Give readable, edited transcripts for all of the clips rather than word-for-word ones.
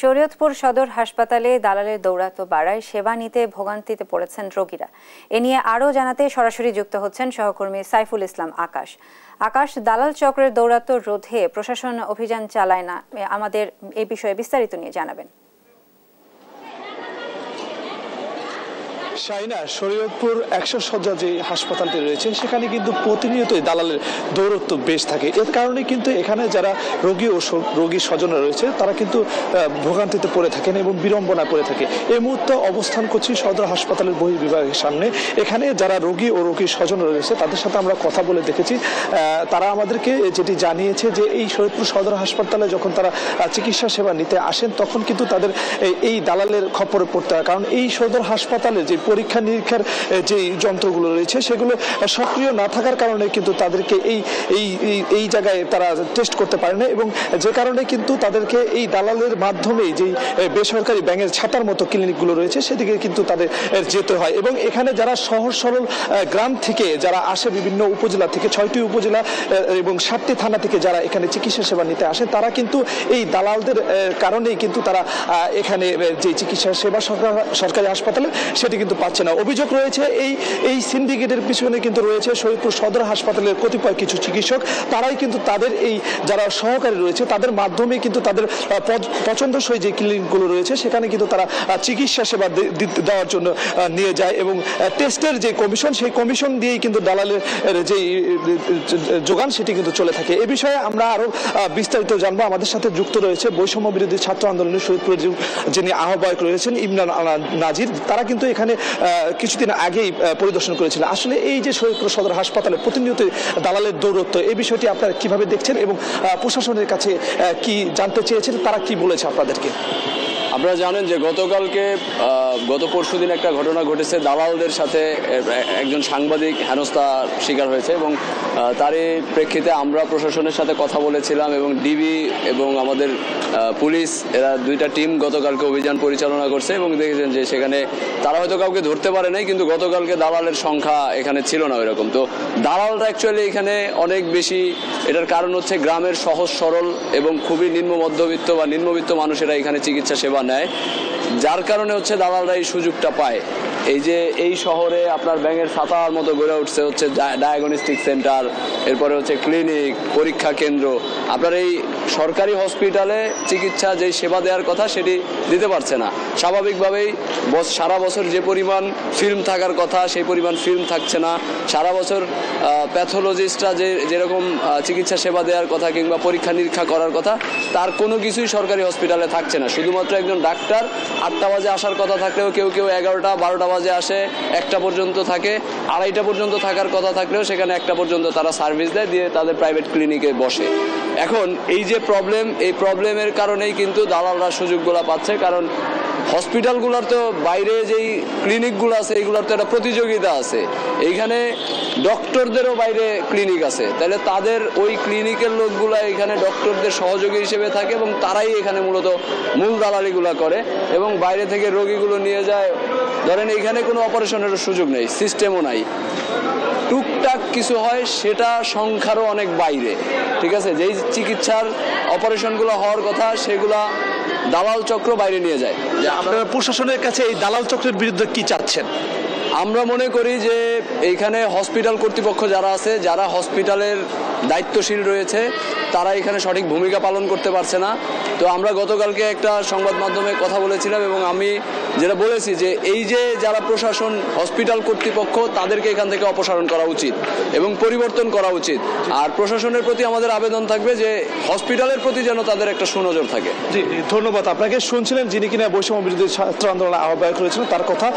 শরীয়তপুর সদর হাসপাতালে দালালের দৌরাত্ম্য বাড়ায় সেবা নিতে ভোগান্তিতে পড়েছেন রোগীরা। এ নিয়ে আরও জানাতে সরাসরি যুক্ত হচ্ছেন সহকর্মী সাইফুল ইসলাম আকাশ। আকাশ, দালাল চক্রের দৌরাত্ম্য রোধে প্রশাসন অভিযান চালায় না, আমাদের এই বিষয়ে বিস্তারিত নিয়ে জানাবেন। শাহিনা, শরীয়তপুর 100 শয্যা যে হাসপাতালটি রয়েছে সেখানে কিন্তু প্রতিনিয়তই দালালের দৌরত্ব বেশ থাকে। এর কারণে কিন্তু এখানে যারা রোগী ও রোগীর স্বজনরা রয়েছে তারা কিন্তু ভোগান্তিতে পড়ে থাকেন এবং বিড়ম্বনায় পড়ে থাকে। এই মুহূর্তে অবস্থান করছি সদর হাসপাতালের বহির্বিভাগের সামনে। এখানে যারা রোগী ও রোগীর স্বজনরা রয়েছে তাদের সাথে আমরা কথা বলে দেখেছি। তারা আমাদেরকে যেটি জানিয়েছে যে এই শরীয়তপুর সদর হাসপাতালে যখন তারা চিকিৎসা সেবা নিতে আসেন তখন কিন্তু তাদের এই দালালের খপ্পরে পড়তে হয়। কারণ এই সদর হাসপাতালে যে পরীক্ষা নিরীক্ষার যে যন্ত্রগুলো রয়েছে সেগুলো সক্রিয় না থাকার কারণে কিন্তু তাদেরকে এই জায়গায় তারা টেস্ট করতে পারে না, এবং যে কারণে কিন্তু তাদেরকে এই দালালের মাধ্যমেই যেই বেসরকারি ব্যাঙের ছাতার মতো ক্লিনিকগুলো রয়েছে সেদিকে কিন্তু তাদের যেতে হয়। এবং এখানে যারা সহজ সরল গ্রাম থেকে যারা আসে, বিভিন্ন উপজেলা থেকে 6টি উপজেলা এবং 7টি থানা থেকে যারা এখানে চিকিৎসা সেবা নিতে আসে তারা কিন্তু এই দালালদের কারণেই কিন্তু তারা এখানে যে চিকিৎসা সেবা সরকারি হাসপাতালে সেটি কিন্তু পাচ্ছে না। অভিযোগ রয়েছে এই সিন্ডিকেটের পিছনে কিন্তু রয়েছে শরীয়তপুর সদর হাসপাতালের কতিপয় কিছু চিকিৎসক। তারাই কিন্তু তাদের এই যারা সহকারী রয়েছে তাদের মাধ্যমে কিন্তু তাদের পছন্দসই যে ক্লিনিকগুলো রয়েছে সেখানে কিন্তু তারা চিকিৎসা সেবা দেওয়ার জন্য নিয়ে যায়, এবং টেস্টের যে কমিশন সেই কমিশন দিয়েই কিন্তু দালালের যে যোগান সেটি কিন্তু চলে থাকে। এ বিষয়ে আমরা আরো বিস্তারিত জানবো। আমাদের সাথে যুক্ত রয়েছে বৈষম্য বিরোধী ছাত্র আন্দোলনের শরীয়তপুরের যিনি আহ্বায়ক রয়েছেন ইমরান নাজির। তারা কিন্তু এখানে কিছুদিন আগেই পরিদর্শন করেছিলেন। আসলে এই যে শরীয়তপুর সদর হাসপাতালে প্রতিনিয়ত দালালের দৌরত্ব, এই বিষয়টি আপনারা কিভাবে দেখছেন এবং প্রশাসনের কাছে কি জানতে চেয়েছেন, তারা কি বলেছে আপনাদেরকে? আপনারা জানেন যে গত পরশুদিন একটা ঘটনা ঘটেছে, দালালদের সাথে একজন সাংবাদিক হেনস্থার শিকার হয়েছে, এবং তারই প্রেক্ষিতে আমরা প্রশাসনের সাথে কথা বলেছিলাম এবং ডিবি এবং আমাদের পুলিশ এরা দুইটা টিম গতকালকে অভিযান পরিচালনা করছে, এবং দেখেছেন যে সেখানে তারা হয়তো কাউকে ধরতে পারে নাই, কিন্তু গতকালকে দালালের সংখ্যা এখানে ছিল না ওইরকম। তো দালালরা অ্যাকচুয়ালি এখানে অনেক বেশি। এটার কারণ হচ্ছে গ্রামের সহজ সরল এবং খুবই নিম্ন মধ্যবিত্ত বা নিম্নবিত্ত মানুষেরা এখানে চিকিৎসা সেবা নেয়, যার কারণে হচ্ছে দালালরা এই সুযোগটা পায়। এই যে এই শহরে আপনার ব্যাঙের ছাতার মতো গড়ে উঠছে হচ্ছে ডায়াগনস্টিক সেন্টার, এরপরে হচ্ছে ক্লিনিক, পরীক্ষা কেন্দ্র। আপনার এই সরকারি হসপিটালে চিকিৎসা যেই সেবা দেওয়ার কথা সেটি দিতে পারছে না। স্বাভাবিকভাবেই সারা বছর যে পরিমাণ ফিল্ম থাকার কথা সেই পরিমাণ ফিল্ম থাকছে না। সারা বছর প্যাথোলজিস্টরা যেরকম চিকিৎসা সেবা দেওয়ার কথা কিংবা পরীক্ষা নিরীক্ষা করার কথা তার কোনো কিছুই সরকারি হসপিটালে থাকছে না। শুধুমাত্র একজন ডাক্তার 8টা বাজে আসার কথা থাকলেও কেউ 11টা 12টা বাজে আসে, 1টা পর্যন্ত থাকে, 2:30টা পর্যন্ত থাকার কথা থাকলেও সেখানে 1টা পর্যন্ত তারা সার্ভিস দেয়, দিয়ে তাদের প্রাইভেট ক্লিনিকে বসে। এখন এই যে প্রবলেম, এই প্রবলেমের কারণেই কিন্তু দালালরা সুযোগগুলো পাচ্ছে। কারণ হসপিটালগুলোর তো বাইরে যেই ক্লিনিকগুলো আছে এইগুলোর তো একটা প্রতিযোগিতা আছে। এইখানে ডক্টরদেরও বাইরে ক্লিনিক আছে, তাহলে তাদের ওই ক্লিনিকের লোকগুলো এখানে ডক্টরদের সহযোগী হিসেবে থাকে এবং তারাই এখানে মূলত মূল দালালিগুলো করে এবং বাইরে থেকে রোগীগুলো নিয়ে যায়। ধরেন এইখানে কোনো অপারেশনেরও সুযোগ নেই, সিস্টেমও নাই, টুকটাক কিছু হয় সেটা সংখ্যারও অনেক বাইরে। ঠিক আছে, যেই চিকিৎসার অপারেশনগুলো হওয়ার কথা সেগুলা দালাল চক্র বাইরে নিয়ে যায়। যে আপনারা প্রশাসনের কাছে এই দালাল চক্রের বিরুদ্ধে কি চাচ্ছেন? আমরা মনে করি যে এইখানে হসপিটাল কর্তৃপক্ষ যারা আছে, যারা হসপিটালের দায়িত্বশীল রয়েছে, তারা এখানে সঠিক ভূমিকা পালন করতে পারছে না। তো আমরা গতকালকে একটা সংবাদ মাধ্যমে কথা বলেছিলাম এবং আমি যেটা বলেছি যে এই যে যারা প্রশাসন, হসপিটাল কর্তৃপক্ষ, তাদেরকে এখান থেকে অপসারণ করা উচিত এবং পরিবর্তন করা উচিত। আর প্রশাসনের প্রতি আমাদের আবেদন থাকবে যে হসপিটালের প্রতি যেন তাদের একটা সুনজর থাকে। জি, ধন্যবাদ আপনাকে। শুনছিলেন যিনি কিনা বৈষম্য বিরোধী ছাত্র আন্দোলনের আহ্বায়ক রয়েছেন তার কথা।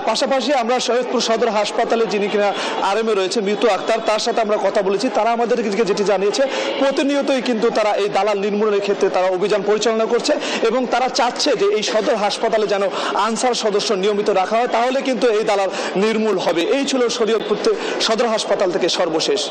পাশাপাশি আমরা শরীয়তপুর সদর হাসপাতালে যিনি কিনা আরএমএ রয়েছে মৃত্যু আক্তার, তার সাথে আমরা কথা বলেছি। তারা আমাদেরকে যেটি জানিয়েছে প্রতিনিয়তই কিন্তু তারা এই দালাল নির্মূলের ক্ষেত্রে তারা অভিযান পরিচালনা করছে এবং তারা চাচ্ছে যে এই সদর হাসপাতালে যেন আনসার সদস্য নিয়মিত রাখা হয়, তাহলে কিন্তু এই দালাল নির্মূল হবে। এই ছিল শরীয়তপুর সদর হাসপাতাল থেকে সর্বশেষ।